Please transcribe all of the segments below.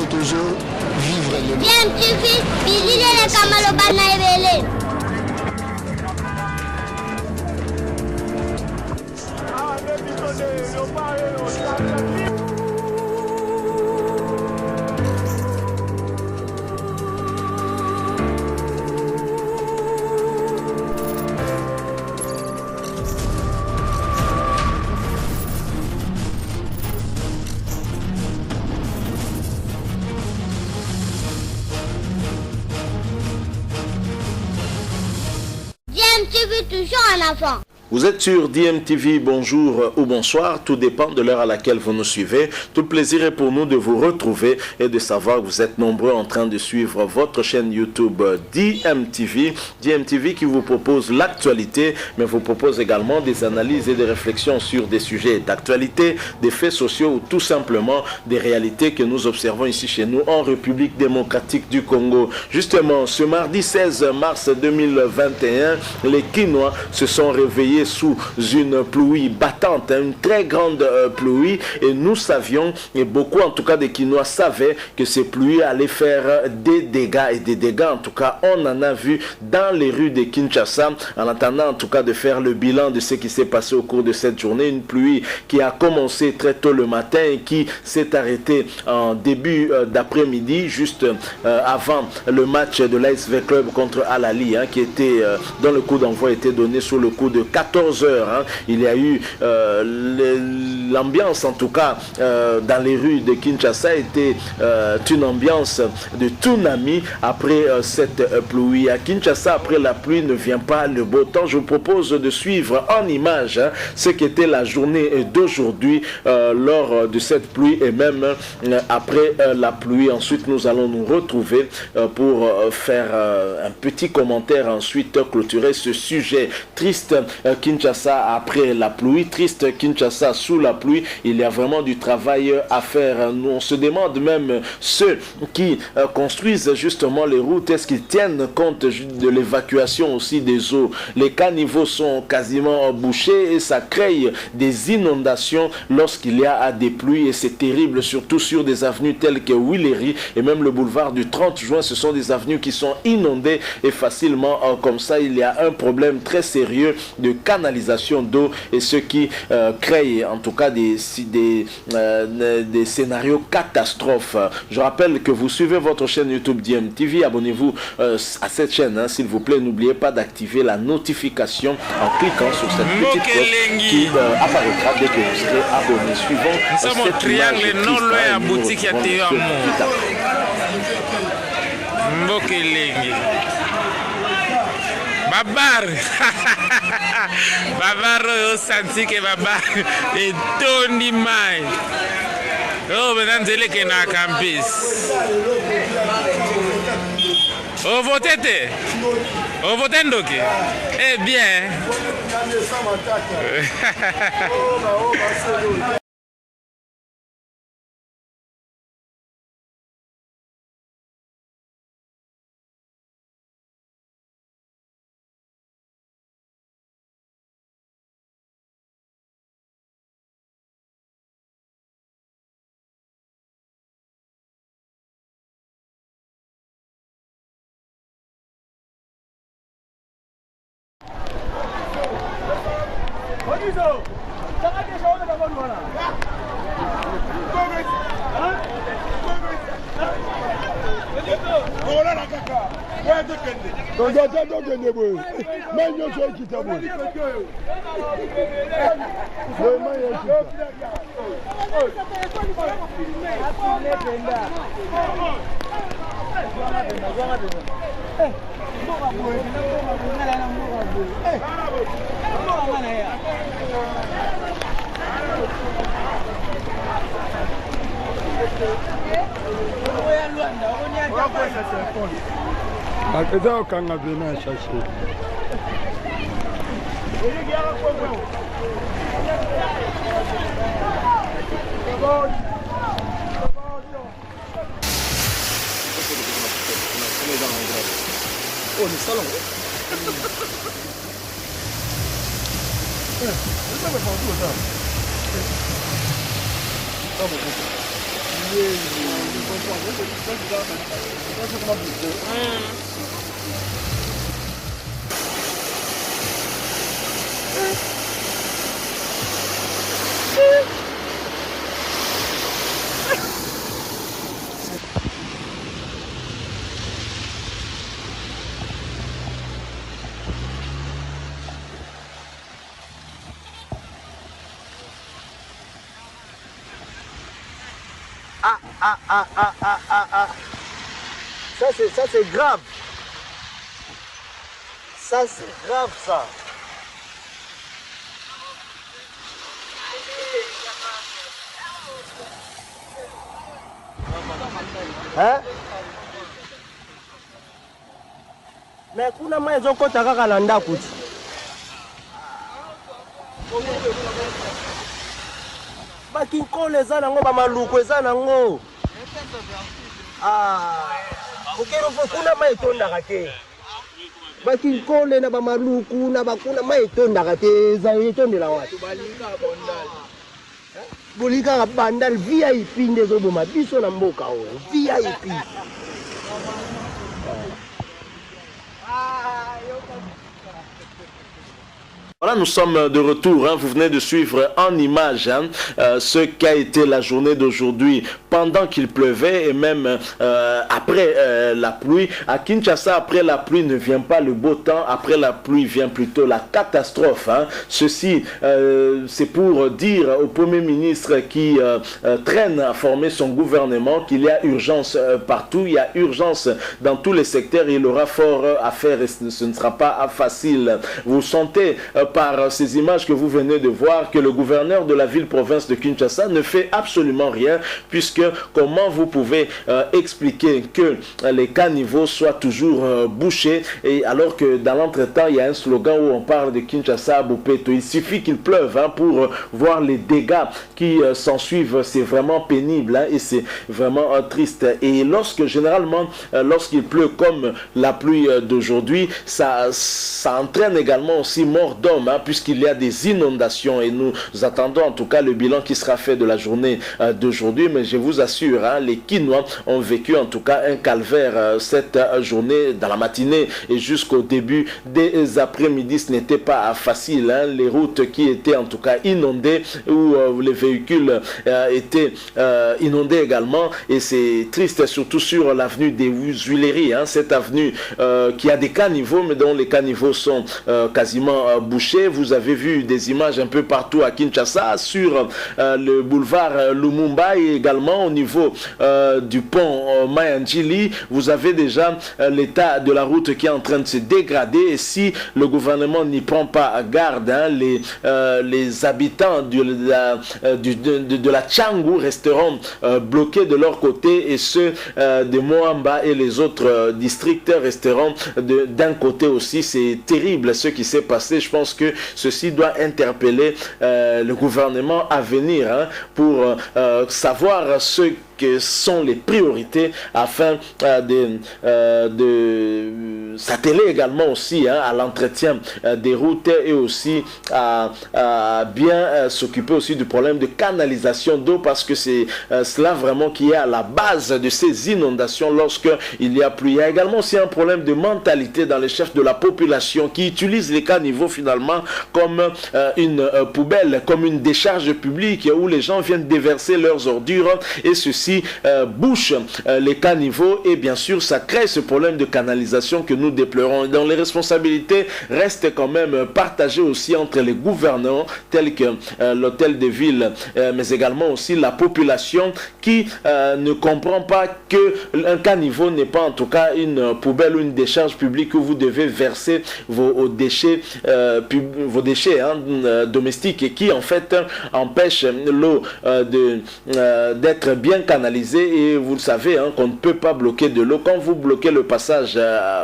toujours vivre le Bien, tu fais, Billy le Kamalo Banaïvele. Tu veux toujours un enfant. Vous êtes sur DMTV, bonjour ou bonsoir, tout dépend de l'heure à laquelle vous nous suivez. Tout le plaisir est pour nous de vous retrouver et de savoir que vous êtes nombreux en train de suivre votre chaîne YouTube DMTV. DMTV qui vous propose l'actualité, mais vous propose également des analyses et des réflexions sur des sujets d'actualité, des faits sociaux ou tout simplement des réalités que nous observons ici chez nous en République démocratique du Congo. Justement, ce mardi 16 mars 2021, les Kinois se sont réveillés sous une pluie battante, une très grande pluie, et nous savions, et beaucoup en tout cas des Kinois savaient que ces pluies allaient faire des dégâts, et des dégâts en tout cas on en a vu dans les rues de Kinshasa, en attendant en tout cas de faire le bilan de ce qui s'est passé au cours de cette journée. Une pluie qui a commencé très tôt le matin et qui s'est arrêtée en début d'après-midi, juste avant le match de l'ASV Club contre Al-Ali, qui était dont le coup d'envoi était donné sur le coup de 14 heures. Il y a eu l'ambiance en tout cas dans les rues de Kinshasa était une ambiance de tsunami après cette pluie. À Kinshasa, après la pluie ne vient pas le beau temps. Je vous propose de suivre en image ce qu'était la journée d'aujourd'hui lors de cette pluie et même après la pluie. Ensuite, nous allons nous retrouver pour faire un petit commentaire, ensuite clôturer ce sujet triste. Kinshasa après la pluie, triste Kinshasa sous la pluie. Il y a vraiment du travail à faire. Nous, on se demande même ceux qui construisent justement les routes, est-ce qu'ils tiennent compte de l'évacuation aussi des eaux? Les caniveaux sont quasiment bouchés et ça crée des inondations lorsqu'il y a des pluies et c'est terrible, surtout sur des avenues telles que Willery et même le boulevard du 30 juin. Ce sont des avenues qui sont inondées et facilement comme ça. Il y a un problème très sérieux de canalisation d'eau et ce qui crée en tout cas des scénarios catastrophes. Je rappelle que vous suivez votre chaîne YouTube DMTV. Abonnez-vous à cette chaîne s'il vous plaît. N'oubliez pas d'activer la notification en cliquant sur cette petite cloche qui apparaîtra dès que vous serez abonné. Suivons cette triangle non loin à boutique à Babar Babar au senti que Babar et Tony Mai. Oh, mesdames et messieurs, na campus. Oh, votez. Oh, votez donc. Eh bien. Oh, le salon. Ça c'est grave. Ça c'est grave ça. Hein? Mais kuna maison kota kaka na ndako ti. Bakinkole eza nango bamaluku eza nango. Okero kuna mai tondaka te. Bakinkole na bamaluku na bakuna mai tondaka te eza etondela watu. Bolika bandal VIP ndezo boma biso na mboka o VIP. Voilà, nous sommes de retour. Vous venez de suivre en image ce qu'a été la journée d'aujourd'hui pendant qu'il pleuvait et même après la pluie. À Kinshasa, après la pluie ne vient pas le beau temps. Après la pluie vient plutôt la catastrophe. Ceci, c'est pour dire au Premier ministre qui traîne à former son gouvernement qu'il y a urgence partout. Il y a urgence dans tous les secteurs. Il aura fort à faire et ce ne sera pas facile. Vous sentez par ces images que vous venez de voir que le gouverneur de la ville-province de Kinshasa ne fait absolument rien, puisque comment vous pouvez expliquer que les caniveaux soient toujours bouchés, et alors que dans l'entretemps il y a un slogan où on parle de Kinshasa à Bopeto. Il suffit qu'il pleuve pour voir les dégâts qui s'ensuivent. C'est vraiment pénible et c'est vraiment triste. Et généralement lorsqu'il pleut comme la pluie d'aujourd'hui, ça entraîne également aussi mort d'homme, puisqu'il y a des inondations, et nous attendons en tout cas le bilan qui sera fait de la journée d'aujourd'hui. Mais je vous assure, les Kinois ont vécu en tout cas un calvaire cette journée, dans la matinée et jusqu'au début des après-midi. Ce n'était pas facile, les routes qui étaient en tout cas inondées, où les véhicules étaient inondés également, et c'est triste surtout sur l'avenue des Huileries, cette avenue qui a des caniveaux mais dont les caniveaux sont quasiment bouchés. Vous avez vu des images un peu partout à Kinshasa, sur le boulevard Lumumba, et également au niveau du pont Mayandjili. Vous avez déjà l'état de la route qui est en train de se dégrader, et si le gouvernement n'y prend pas garde, les habitants de la Tchangou resteront bloqués de leur côté, et ceux de Moamba et les autres districts resteront d'un côté aussi. C'est terrible ce qui s'est passé. Je pense que ceci doit interpeller le gouvernement à venir pour savoir ce que sont les priorités, afin de s'atteler également aussi à l'entretien des routes, et aussi à bien s'occuper aussi du problème de canalisation d'eau, parce que c'est cela vraiment qui est à la base de ces inondations lorsque il y a pluie. Il y a également aussi un problème de mentalité dans les chefs de la population qui utilisent les caniveaux finalement comme une poubelle, comme une décharge publique où les gens viennent déverser leurs ordures, et ceci bouche les caniveaux, et bien sûr ça crée ce problème de canalisation que nous déplorons. Donc les responsabilités restent quand même partagées aussi entre les gouvernants tels que l'hôtel de ville, mais également aussi la population qui ne comprend pas que un caniveau n'est pas en tout cas une poubelle ou une décharge publique où vous devez verser vos déchets domestiques, et qui en fait empêche l'eau d'être bien canalisée. Et vous le savez qu'on ne peut pas bloquer de l'eau quand vous bloquez le passage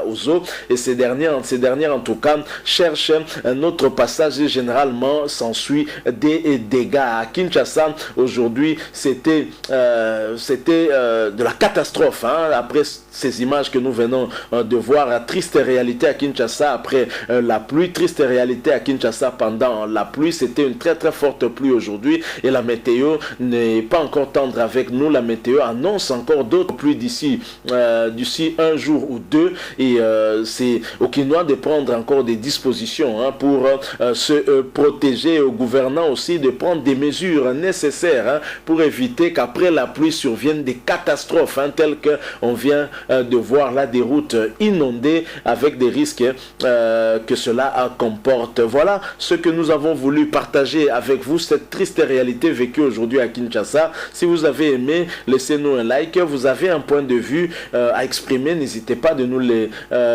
aux eaux, et ces dernières en tout cas cherchent un autre passage, et généralement s'ensuit des dégâts. À Kinshasa aujourd'hui c'était de la catastrophe après ces images que nous venons de voir. Triste réalité à Kinshasa après la pluie, triste réalité à Kinshasa pendant la pluie. C'était une très très forte pluie aujourd'hui, et la météo n'est pas encore tendre avec nous. la météo annonce encore d'autres pluies d'ici un jour ou deux, et c'est aux Kinois de prendre encore des dispositions pour se protéger, aux gouvernants aussi de prendre des mesures nécessaires pour éviter qu'après la pluie surviennent des catastrophes telles qu'on vient de voir là, des routes inondées avec des risques que cela comporte. Voilà ce que nous avons voulu partager avec vous, cette triste réalité vécue aujourd'hui à Kinshasa. Si vous avez aimé, laissez-nous un like. Vous avez un point de vue à exprimer, n'hésitez pas de nous les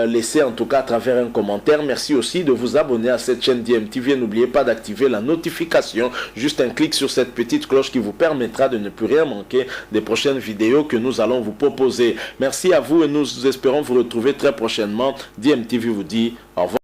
laisser, en tout cas à travers un commentaire. Merci aussi de vous abonner à cette chaîne DMTV. N'oubliez pas d'activer la notification, juste un clic sur cette petite cloche qui vous permettra de ne plus rien manquer des prochaines vidéos que nous allons vous proposer. Merci à vous et nous espérons vous retrouver très prochainement. DMTV vous dit au revoir.